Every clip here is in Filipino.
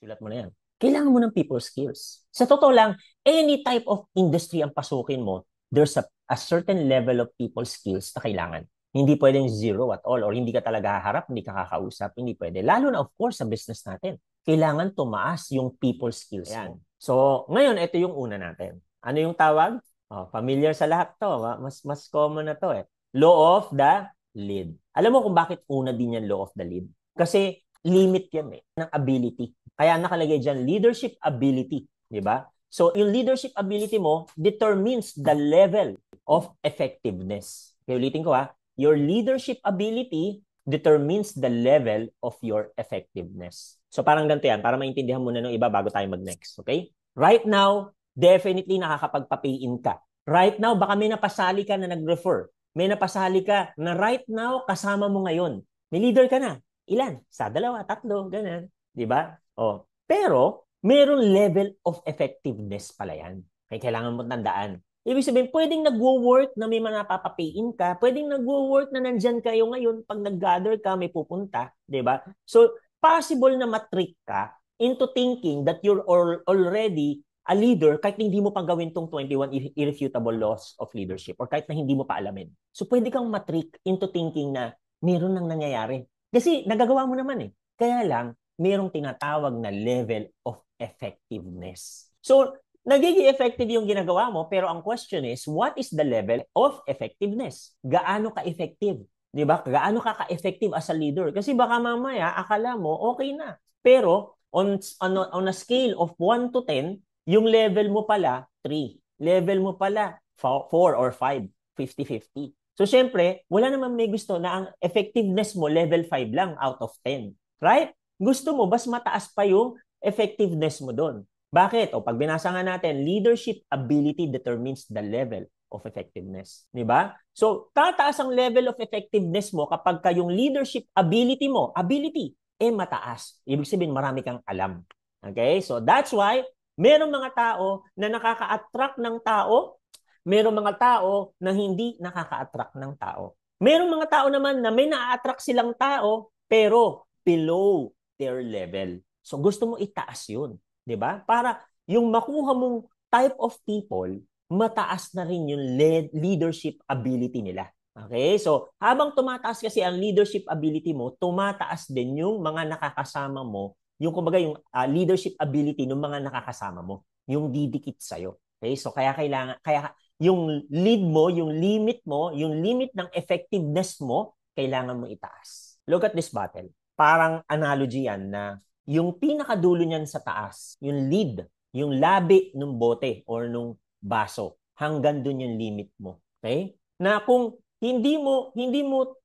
Sulat mo na yan. Kailangan mo ng people skills. Sa totoo lang, any type of industry ang pasukin mo, there's a certain level of people skills na kailangan. Hindi pwedeng zero at all or hindi ka talaga haharap, hindi ka kakausap, hindi pwede. Lalo na of course sa business natin. Kailangan tumaas yung people skills mo. So, ngayon, ito yung una natin. Ano yung tawag? Oh, familiar sa lahat to. Mas common na to eh. Law of the lead. Alam mo kung bakit una din yan law of the lead? Kasi limit yan eh, ng ability. Kaya nakalagay dyan, leadership ability. Di ba? So, yung leadership ability mo determines the level of effectiveness. Okay, ulitin ko ha. Your leadership ability determines the level of your effectiveness. So, parang ganito yan, para maintindihan mo na ng iba bago tayo mag-next. Okay? Right now, definitely nakakapagpa-pay-in ka. Right now, baka may napasali ka na nag-refer. May napasali ka na right now, kasama mo ngayon. May leader ka na. Ilan? Sa dalawa, tatlo, ganun. Di ba? Oh. Pero, mayroong level of effectiveness pala yan. Kaya kailangan mo tandaan. Ibig sabihin, pwedeng nagwo-work na may mga napapapayin ka, pwedeng nagwo-work na nandyan kayo ngayon, pag nag-gather ka, may pupunta, di ba? So, possible na matrick ka into thinking that you're already a leader kahit hindi mo pang gawin tong 21 irrefutable laws of leadership or kahit na hindi mo pa alamin. So, pwede kang matrick into thinking na meron nang nangyayari. Kasi nagagawa mo naman eh. Kaya lang, merong tinatawag na level of effectiveness. So, nagiging effective yung ginagawa mo, pero ang question is, what is the level of effectiveness? Gaano ka-effective? Di ba? Gaano ka ka-effective as a leader? Kasi baka mamaya, akala mo, okay na. Pero, on a scale of 1 to 10, yung level mo pala, 3. Level mo pala, 4 or 5, 50-50. So, syempre, wala naman may gusto na ang effectiveness mo, level 5 lang out of 10. Right? Gusto mo, mas mataas pa yung effectiveness mo doon. Bakit? O pag binasa nga natin, leadership ability determines the level of effectiveness. Di ba? So, tataas ang level of effectiveness mo kapag yung leadership ability mo, mataas. Ibig sabihin, marami kang alam. Okay? So, that's why, merong mga tao na nakaka-attract ng tao, merong mga tao na hindi nakaka-attract ng tao. Merong mga tao naman na may na-attract silang tao, pero below their level. So, gusto mo itaas yun. 'Di ba? Para yung makuha mong type of people, mataas na rin yung leadership ability nila. Okay? So, habang tumataas kasi ang leadership ability mo, tumataas din yung mga nakakasama mo, yung kumbaga yung leadership ability ng mga nakakasama mo, yung didikit sa iyo. Okay? So, kaya yung lead mo, yung limit ng effectiveness mo, kailangan mo itaas. Look at this battle. Parang analogy yan na yung pinakadulo niyan sa taas, yung lead, yung labi ng bote or nung baso, hanggang doon yung limit mo. Okay? Na kung hindi mo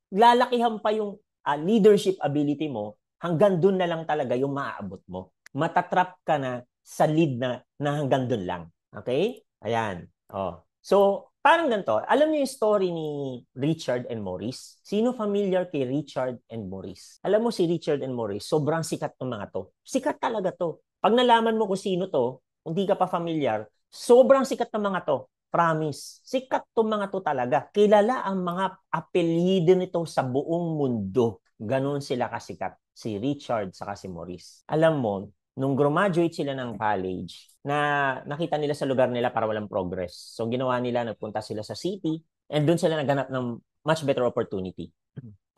lalakihan pa yung leadership ability mo, hanggang doon na lang talaga yung maaabot mo. Matatrap ka na sa lead na hanggang doon lang. Okay? Ayan. Oh. So, parang ganito. Alam niyo yung story ni Richard and Maurice? Sino familiar kay Richard and Maurice? Alam mo si Richard and Maurice, sobrang sikat ng mga to. Sikat talaga to. Pag nalaman mo kung sino to, kung di ka pa familiar, sobrang sikat ng mga to. Promise. Sikat to mga to talaga. Kilala ang mga apelyido nito sa buong mundo. Ganon sila kasikat. Si Richard saka si Maurice. Alam mo, nung graduate sila ng college, na nakita nila sa lugar nila para walang progress. So, ginawa nila, nagpunta sila sa city, and doon sila naghanap ng much better opportunity.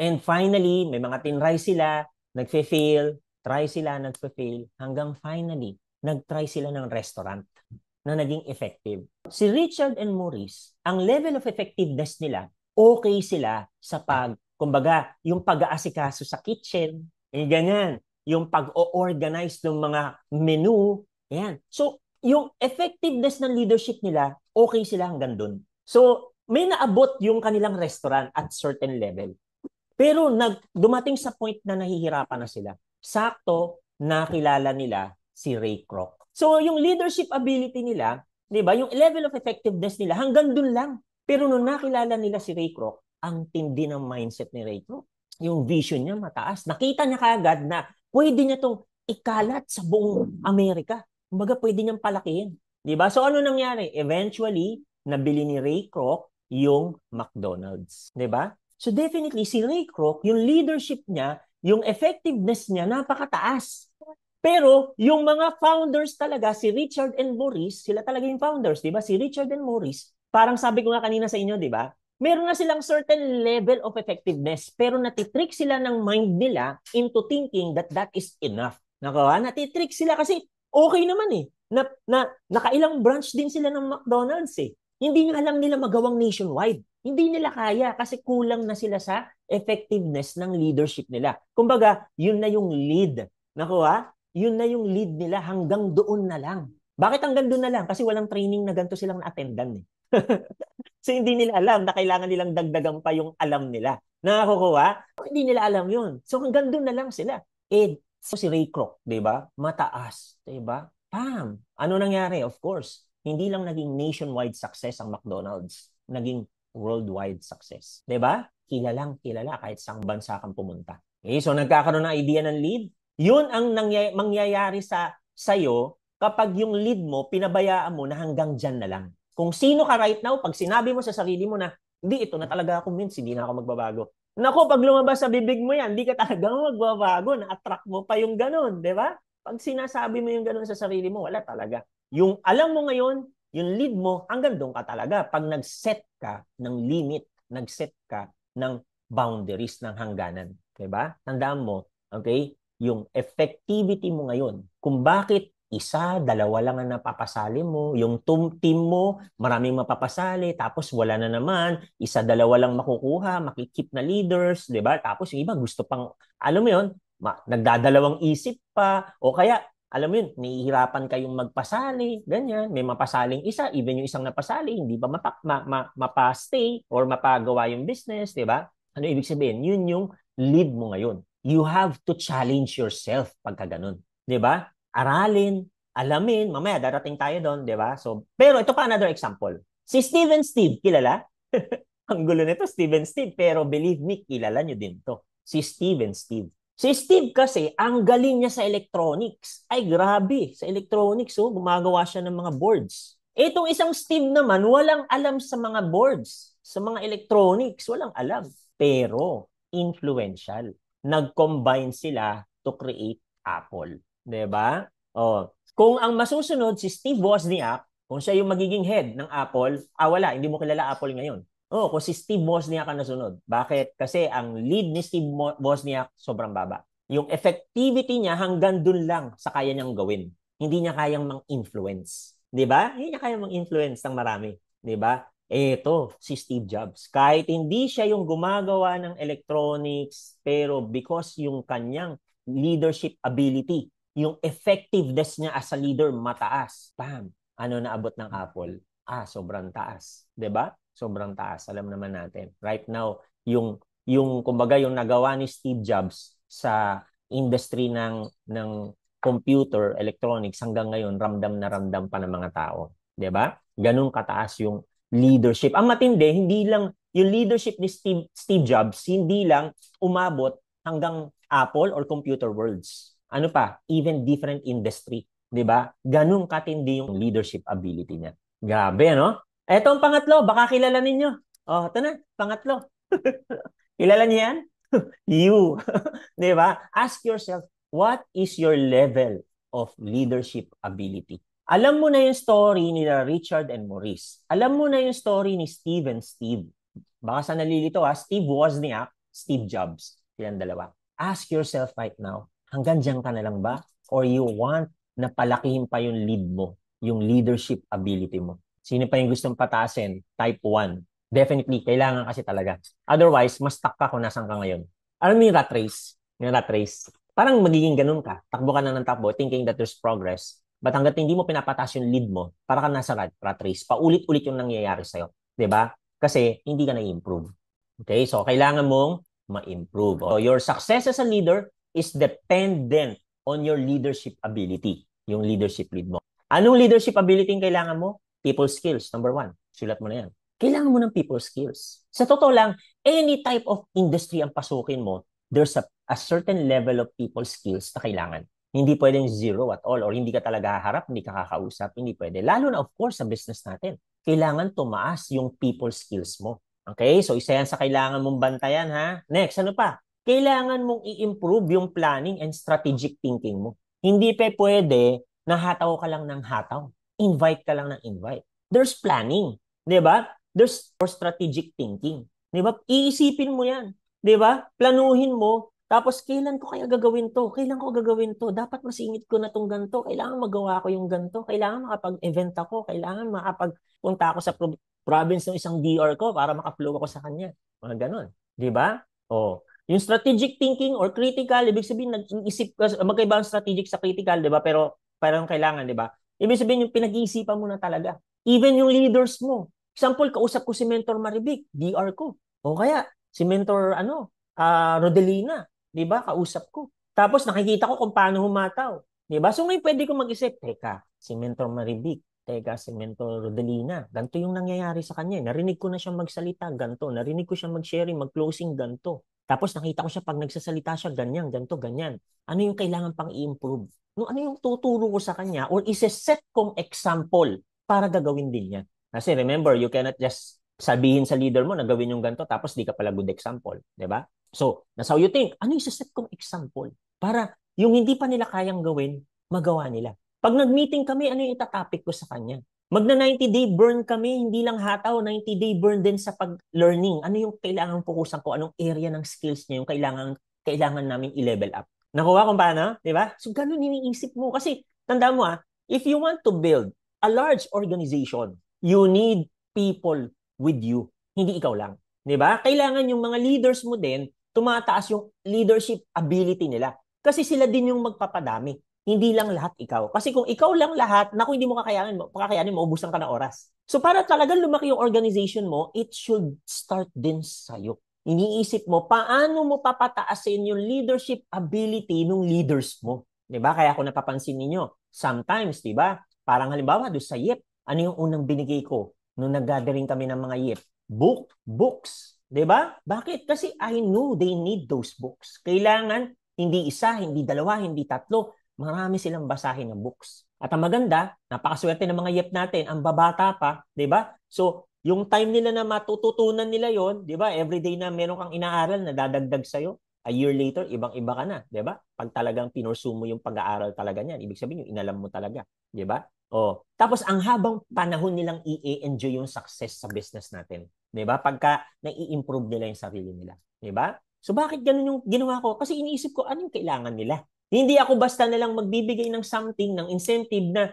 And finally, may mga tinry sila, nagfe-fail, try sila, nagfe-fail, hanggang finally, nag-try sila ng restaurant na naging effective. Si Richard and Maurice, ang level of effectiveness nila, okay sila sa kumbaga, yung pag-aasikaso sa kitchen, ganyan, yung pag-o-organize ng mga menu, yan. So, yung effectiveness ng leadership nila, okay sila hanggang doon. So, may naabot yung kanilang restaurant at certain level. Pero dumating sa point na nahihirapan na sila. Sakto, nakilala nila si Ray Kroc. So, yung leadership ability nila, di ba, yung level of effectiveness nila, hanggang doon lang. Pero nung nakilala nila si Ray Kroc, ang tindi ng mindset ni Ray Kroc. Yung vision niya mataas. Nakita niya kaagad na pwede niya itong ikalat sa buong Amerika. Kumbaga, pwede niyang palakihin. Di ba? So, ano nangyari? Eventually, nabili ni Ray Kroc yung McDonald's. Di ba? So, definitely, si Ray Kroc, yung leadership niya, yung effectiveness niya, napakataas. Pero yung mga founders talaga, si Richard and Maurice, sila talaga yung founders, di ba? Si Richard and Maurice, parang sabi ko nga kanina sa inyo, di ba? Meron na silang certain level of effectiveness, pero natitrick sila ng mind nila into thinking that that is enough. Nakawa? Natitrick sila kasi okay naman eh. Nakailang branch din sila ng McDonald's eh. Hindi nga lang nila magawang nationwide. Hindi nila kaya kasi kulang na sila sa effectiveness ng leadership nila. Kumbaga, yun na yung lead. Nakuha? Yun na yung lead nila hanggang doon na lang. Bakit hanggang doon na lang? Kasi walang training na ganito silang na-attendan eh. So hindi nila alam na kailangan nilang dagdagan pa yung alam nila. Nakakukuha? Hindi nila alam yun. So hanggang doon na lang sila. So si Ray Kroc, di ba? Mataas, di ba? Pam! Ano nangyari? Of course, hindi lang naging nationwide success ang McDonald's. Naging worldwide success. Di ba? Kilalang kilala kahit saang bansa kang pumunta. Okay, so nagkakaroon ng idea ng lead. Yun ang mangyayari sa sa'yo kapag yung lead mo, pinabayaan mo na hanggang dyan na lang. Kung sino ka right now, pag sinabi mo sa sarili mo na, hindi, ito na talaga ako, Vince, hindi na ako magbabago. Naku, pag lumabas sa bibig mo yan, hindi ka talaga magbabago. Na-attract mo pa yung ganun, di ba? Pag sinasabi mo yung ganun sa sarili mo, wala talaga. Yung alam mo ngayon, yung lead mo, hanggang doon ka talaga. Pag nag-set ka ng limit, nag-set ka ng boundaries ng hangganan. Di ba? Tandaan mo, okay? Yung effectivity mo ngayon, kung bakit isa, dalawa lang ang napapasali mo, yung team mo, maraming mapapasali, tapos wala na naman, isa, dalawa lang makukuha, makikip na leaders, di ba? Tapos yung iba gusto pang, alam mo yun, nagdadalawang isip pa, o kaya, alam mo yun, nahihirapan kayong magpasali, ganyan, may mapasaling isa, even yung isang napasali, hindi ba mapastay or mapagawa yung business, di ba? Ano ibig sabihin? Yun yung lead mo ngayon. You have to challenge yourself pagka ganun. Di ba? Aralin, alamin, mamaya darating tayo doon, di ba? So, pero ito pa another example. Si Steven Steve, kilala? Ang gulo nito, Steven Steve, pero believe me, kilala nyo din to. Si Steven Steve. Si Steve kasi, ang galing niya sa electronics. Ay, grabe. Sa electronics, oh, gumagawa siya ng mga boards. Itong isang Steve naman, walang alam sa mga boards, sa mga electronics, walang alam. Pero, influential. Nag-combine sila to create Apple. 'Di ba? Oh, kung ang masusunod si Steve Wozniak, kung siya yung magiging head ng Apple, wala, hindi mo kilala Apple ngayon. Oh, kung si Steve Wozniak ang nasunod. Bakit? Kasi ang lead ni Steve Wozniak sobrang baba. Yung effectivity niya hanggang dun lang sa kaya niyang gawin. Hindi niya kayang mang-influence. 'Di ba? Hindi niya kayang mang-influence ng marami, 'di ba? Eto, si Steve Jobs. Kahit hindi siya yung gumagawa ng electronics, pero because yung kanyang leadership ability, yung effectiveness niya as a leader mataas. Bam! Ano naabot ng Apple? Sobrang taas. 'Di ba? Sobrang taas. Alam naman natin. Right now, yung kumbaga yung nagawa ni Steve Jobs sa industry ng computer, electronics hanggang ngayon ramdam na ramdam pa ng mga tao. 'Di ba? Ganun kataas yung leadership. Ang matindi, hindi lang yung leadership ni Steve Jobs, hindi lang umabot hanggang Apple or computer worlds. Ano pa? Even different industry. 'Di ba? Ganun katindi yung leadership ability niya. Grabe, no? Eto ang pangatlo, baka kilala ninyo. Oh, ito na, pangatlo. Kilala niyo yan? You. 'Di ba? Ask yourself, what is your level of leadership ability? Alam mo na yung story ni Richard and Maurice. Alam mo na yung story ni Steve and Steve. Baka sa nalilito Steve Wozniak, Steve Jobs. Silang dalawa. Ask yourself right now, hanggang dyan ka na lang ba? Or you want na palakihin pa yung lead mo, yung leadership ability mo? Sino pa yung gustong patasin? Type 1. Definitely, kailangan kasi talaga. Otherwise, mas stuck ka kung nasan ka ngayon. Alam mo yung rat race? Yung rat race. Parang magiging ganun ka. Takbo ka na ng takbo, thinking that there's progress. But hanggat hindi mo pinapataas yung lead mo, para ka nasa rat race. Paulit-ulit yung nangyayari sa'yo. 'Di ba? Kasi hindi ka na-improve. Okay? So, kailangan mong ma-improve. So, your success as a leader is dependent on your leadership ability. Yung leadership lead mo. Anong leadership ability yung kailangan mo? People skills, number 1. Sulat mo na yan. Kailangan mo ng people skills. Sa totoo lang, any type of industry ang pasukin mo, there's a certain level of people skills na kailangan. Hindi pwedeng zero at all or hindi ka talaga haharap, hindi ka kakausap, hindi pwede. Lalo na of course sa business natin. Kailangan tumaas yung people skills mo. Okay? So isa yan sa kailangan mong bantayan ha. Next, ano pa? Kailangan mong i-improve yung planning and strategic thinking mo. Hindi pa pwede na hataw ka lang ng hataw. Invite ka lang ng invite. There's planning. Di ba? There's more strategic thinking. Di ba? Iisipin mo yan. Di ba? Planuhin mo. Tapos, kailan ko kaya gagawin to? Kailan ko gagawin to? Dapat masingit ko na tong ganito. Kailangan magawa ko yung ganito. Kailangan makapag-event ako. Kailangan makapagpunta ako sa province ng isang DR ko para maka-flow ako sa kanya. Mga ganon. Di ba? Oh. Yung strategic thinking or critical, ibig sabihin, nag-iisip ka, magkaiba ang strategic sa critical, di ba? Pero parang kailangan, di ba? Ibig sabihin, yung pinag-iisipan mo na talaga. Even yung leaders mo. Example, kausap ko si Mentor Maribik, DR ko. O kaya, si Mentor, Rodelina, di ba? Kausap ko. Tapos nakikita ko kung paano humataw. Di ba? So ngayon pwede ko mag-isip, teka, si Mentor Maribik, teka, si Mentor Rodelina, ganito yung nangyayari sa kanya. Narinig ko na siyang magsalita, ganito. Narinig ko siyang mag-sharing, mag-closing, ganito. Tapos nakita ko siya pag nagsasalita siya, ganyan, ganito, ganyan. Ano yung kailangan pang i-improve? No, ano yung tuturo ko sa kanya or ise-set kong example para gagawin din niya. Kasi remember, you cannot just sabihin sa leader mo na gawin yung ganito tapos di ka pala good example. Di ba? So, that's how you think. Ano yung ise-set kong example? Para yung hindi pa nila kayang gawin, magawa nila. Pag nag-meeting kami, ano yung itatopic ko sa kanya? Magna 90-day burn kami, hindi lang hataw, 90-day burn din sa pag-learning. Ano yung kailangan fokusan ko? Anong area ng skills niya yung kailangan namin i-level up? Nakuha kung paano? Di ba? So, ganun iniisip mo. Kasi, tanda mo if you want to build a large organization, you need people with you. Hindi ikaw lang. Di ba? Kailangan yung mga leaders mo din, tumataas yung leadership ability nila. Kasi sila din yung magpapadami. Hindi lang lahat ikaw. Kasi kung ikaw lang lahat, naku, hindi mo kakayanin, maubusan ka ng oras. So para talagang lumaki yung organization mo, it should start din sa'yo. Iniisip mo, paano mo papataasin yung leadership ability ng leaders mo? 'Di ba? Kaya ako napapansin ninyo, sometimes, 'di ba? Parang halimbawa, doon sa YEP, ano yung unang binigay ko nung nag-gathering kami ng mga YEP? Books. 'Di ba? Bakit? Kasi I know they need those books. Kailangan hindi isa, hindi dalawa, hindi tatlo. Marami silang basahin ng books. At ang maganda, napakaswerte ng mga YEP natin, ang babata pa, 'di ba? So, yung time nila na matututunan nila yon, 'di ba? Everyday na meron kang inaaral na dadagdag sa iyo, a year later ibang-iba ka na, 'di ba? Pag talagang pinursu mo yung pag-aaral talaga niyan, ibig sabihin yung inalam mo talaga, 'di ba? Oh, tapos ang habang panahon nilang i-enjoy yung success sa business natin, 'di ba? Pagka nai-improve nila yung sarili nila, 'di ba? So bakit ganun yung ginawa ko? Kasi iniisip ko ano yung kailangan nila. Hindi ako basta na lang magbibigay ng something, ng incentive na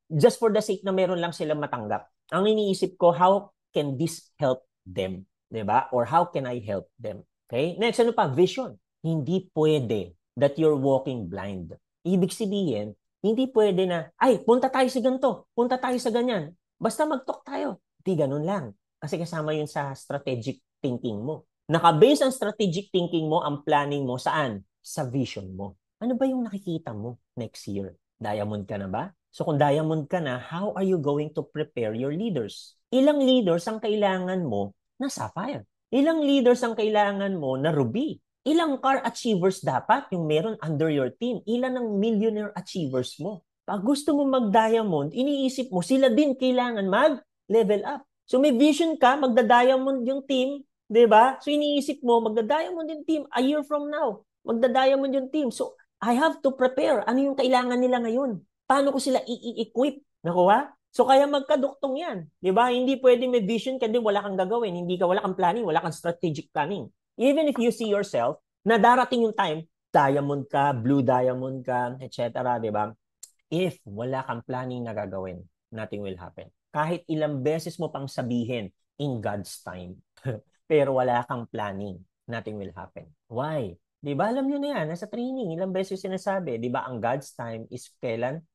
just for the sake na meron lang silang matanggap. Ang iniisip ko, how can this help them? 'Di ba? Or how can I help them? Okay? Next, ano pa? Vision. Hindi pwede that you're walking blind. Ibig sabihin, hindi pwede na, ay, punta tayo sa ganito, punta tayo sa ganyan. Basta mag-talk tayo. Hindi ganun lang. Kasi kasama yun sa strategic thinking mo. Naka-base ang strategic thinking mo, ang planning mo, saan? Sa vision mo. Ano ba yung nakikita mo next year? Diamond ka na ba? So kung diamond ka na, how are you going to prepare your leaders? Ilang leaders ang kailangan mo na sapphire? Ilang leaders ang kailangan mo na ruby? Ilang car achievers dapat yung meron under your team? Ilan ang millionaire achievers mo? Pag gusto mo mag-diamond, iniisip mo, sila din kailangan mag-level up. So may vision ka, magda-diamond yung team, di ba? So iniisip mo, magda-diamond yung team a year from now. Magda-diamond yung team. So I have to prepare. Ano yung kailangan nila ngayon? Paano ko sila i-equip? Nakuha? So kaya magkaduktong yan. Di ba? Hindi pwede may vision ka din, wala kang gagawin. Wala kang planning, wala kang strategic planning. Even if you see yourself na darating yung time, diamond ka, blue diamond ka, etc. Di ba? If wala kang planning na gagawin, nothing will happen. Kahit ilang beses mo pang sabihin, in God's time. Pero wala kang planning, nothing will happen. Why? Di ba alam nyo na yan, nasa training, ilang beses sinasabi, di ba ang God's time is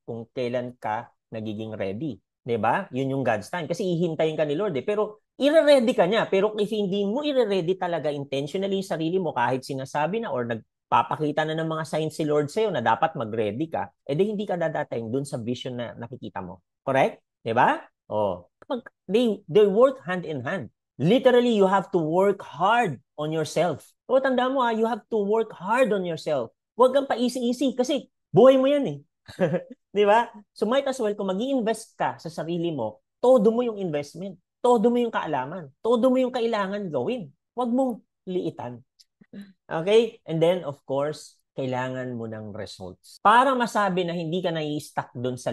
kung kailan ka nagiging ready. Di ba? Yun yung God's time. Kasi ihintayin ka ni Lord eh. Pero ire-ready ka niya. Pero if hindi mo ire-ready talaga intentionally yung sarili mo kahit sinasabi na or nagpapakita na ng mga signs si Lord sa'yo na dapat mag-ready ka, edi hindi ka dadating dun sa vision na nakikita mo. Correct? Di ba? Oh. They work hand in hand. Literally, you have to work hard on yourself. O, tanda mo you have to work hard on yourself. Huwag kang pa-easy-easy kasi buhay mo yan eh. Di ba? So might as well, kung mag-i-invest ka sa sarili mo, todo mo yung investment. Todo mo yung kaalaman. Todo mo yung kailangan gawin. Huwag mong liitan. Okay? And then, of course, kailangan mo ng results. Para masabi na hindi ka nai-stuck doon sa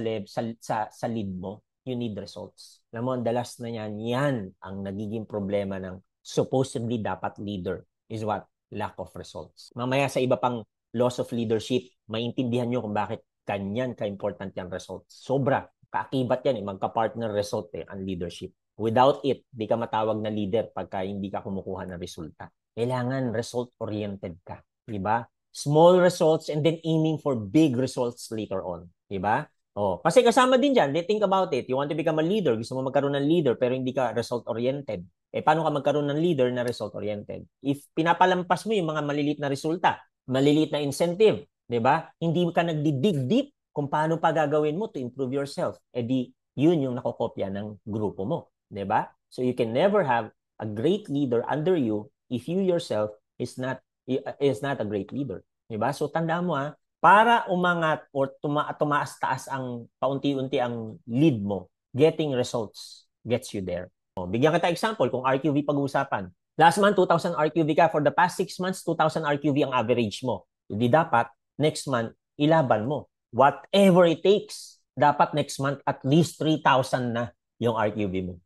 lead mo, you need results. Alam mo, ang dalas na yan ang nagiging problema ng supposedly dapat leader is what? Lack of results. Mamaya sa iba pang loss of leadership, maintindihan nyo kung bakit ganyan ka-important yung results. Sobra. Kaakibat yan magka-partner result ang leadership. Without it, di ka matawag na leader pagka hindi ka kumukuha ng resulta. Kailangan result-oriented ka. Diba? Small results and then aiming for big results later on. Diba? Kasi kasama din dyan, think about it. You want to become a leader, gusto mo magkaroon ng leader pero hindi ka result-oriented. Paano ka magkaroon ng leader na result-oriented? If pinapalampas mo yung mga maliliit na resulta, maliliit na incentive, diba? Hindi ka nagdi-dig deep kung paano pa gagawin mo to improve yourself. Yun yung nakokopya ng grupo mo. Diba? So you can never have a great leader under you if you yourself is not a great leader. Diba? So tandaan mo para umangat or tumaas-taas ang paunti-unti ang lead mo, getting results gets you there. Bigyan kita example kung RQV pag-uusapan. Last month, 2,000 RQV ka. For the past 6 months, 2,000 RQV ang average mo. Hindi dapat, next month, ilaban mo. Whatever it takes, dapat next month at least 3,000 na yung RQV mo.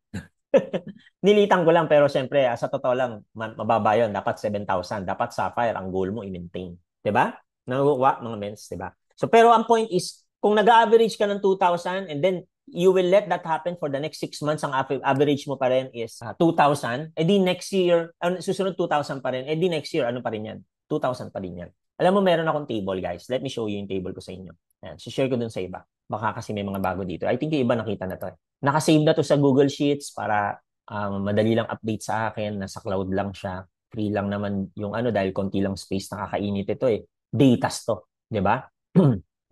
Nilitan ko lang pero syempre sa totoo lang mababa yun. Dapat 7,000. Dapat Sapphire ang goal mo i-maintain. Diba? Mga mens, diba? So pero ang point is kung nag-average ka ng 2,000 and then you will let that happen for the next 6 months, ang average mo pa rin is 2,000, edi next year, susunod 2,000 pa rin, edi next year, ano pa rin yan? 2,000 pa rin yan. Alam mo, meron akong table, guys. Let me show you yung table ko sa inyo. Ayan, share ko dun sa iba. Baka kasi may mga bago dito. I think yung iba nakita na to. Nakasave na to sa Google Sheets para madali lang update sa akin. Nasa cloud lang siya. Free lang naman yung dahil konti lang space, nakakainit ito Datas to. Diba?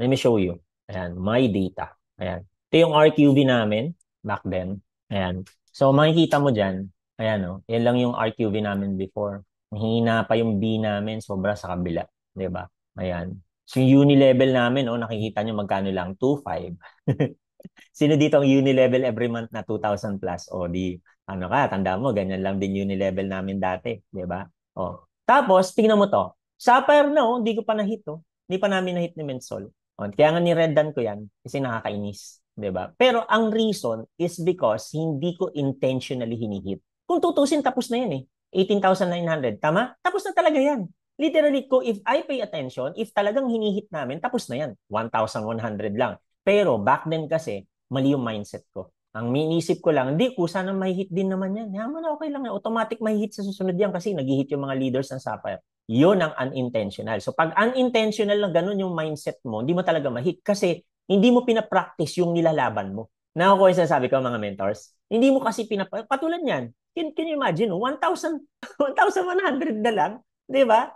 Let me show you. Ayan, my data. Ayan. Ito yung RQV namin back then. Ayan. So, makikita mo dyan. Ayan, yan lang yung RQV namin before. Hina pa yung B namin, sobra sa kabila. Diba? Ayan. So, yung uni level namin, nakikita nyo magkano lang? 2,500. Sino dito ang uni level every month na 2,000 plus? Tanda mo, ganyan lang din uni level namin dati. Diba? Tapos, tingnan mo to. Sapphire na, hindi ko pa na-hit, Hindi pa namin na-hit ni Mensol. Kaya nga ni-reddan ko yan kasi nakakainis. Diba? Pero ang reason is because hindi ko intentionally hinihit. Kung tutusin, tapos na yan 18,900. Tama? Tapos na talaga yan. Literally, if I pay attention, if talagang hinihit namin, tapos na yan. 1,100 lang. Pero back then kasi, mali yung mindset ko. Ang minisip ko lang, hindi, kusa na mahihit din naman yan. Yaman na okay lang. Automatic mahihit sa susunod yan kasi naghihit yung mga leaders ng Sapphire. Yun ang unintentional. So pag unintentional na ganun yung mindset mo, hindi mo talaga mahit kasi hindi mo pinapractice yung nilalaban mo. Nakukuha yung sasabi ko mga mentors. Hindi mo kasi patulad yan. Can you imagine? 1,100 na lang. Di ba?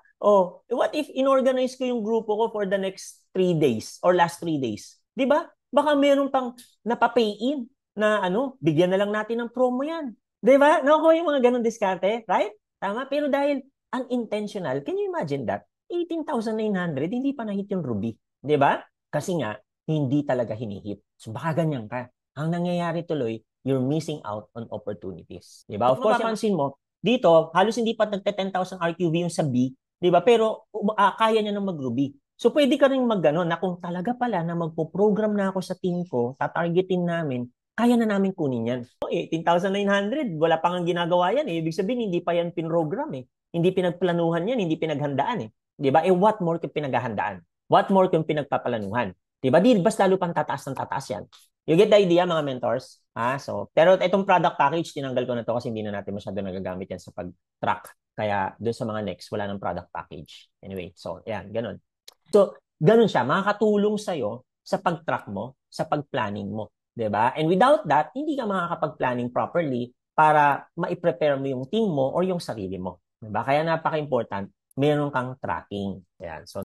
What if inorganize ko yung grupo ko for the next 3 days or last 3 days? Di ba? Baka meron pang napapay-in na bigyan na lang natin ng promo yan. Di ba? Nakukuha yung mga ganun diskarte. Right? Tama? Pero dahil unintentional, can you imagine that? 18,900, hindi pa na-hit yung Ruby. Di ba? Kasi nga, hindi talaga hinihit. So baka ganyan ka. Ang nangyayari tuloy, you're missing out on opportunities. Di ba? Of course, mapapansin mo, dito, halos hindi pa nagte-10,000 RQV yung sa B, di ba? Pero kaya niya nang mag-Ruby. So pwede ka rin mag-ganon na kung talaga pala na magpo-program na ako sa team ko, tatargetin namin, kaya na namin kunin yan. 18,900, wala pang ginagawa yan. Ibig sabihin, hindi pa yan pinrogram Hindi pinagplanuhan yan, hindi pinaghandaan Di ba? What more kung pinaghahandaan? What more kung pinagpapalanuhan? Di ba? Di basta lalo pang tataas ng tataas yan. You get the idea, mga mentors? Pero itong product package, tinanggal ko na to kasi hindi na natin masyado nagagamit yan sa pag-track. Kaya doon sa mga next, wala ng product package. Anyway, so, yan, ganun. So, ganun siya. Makakatulong sa'yo sa pag-track mo, sa pag-planning mo. Diba? And without that, hindi ka makakapag-planning properly para ma-prepare mo yung team mo or yung sarili mo. Diba? Kaya napaka-important, meron kang tracking. Ayan. So,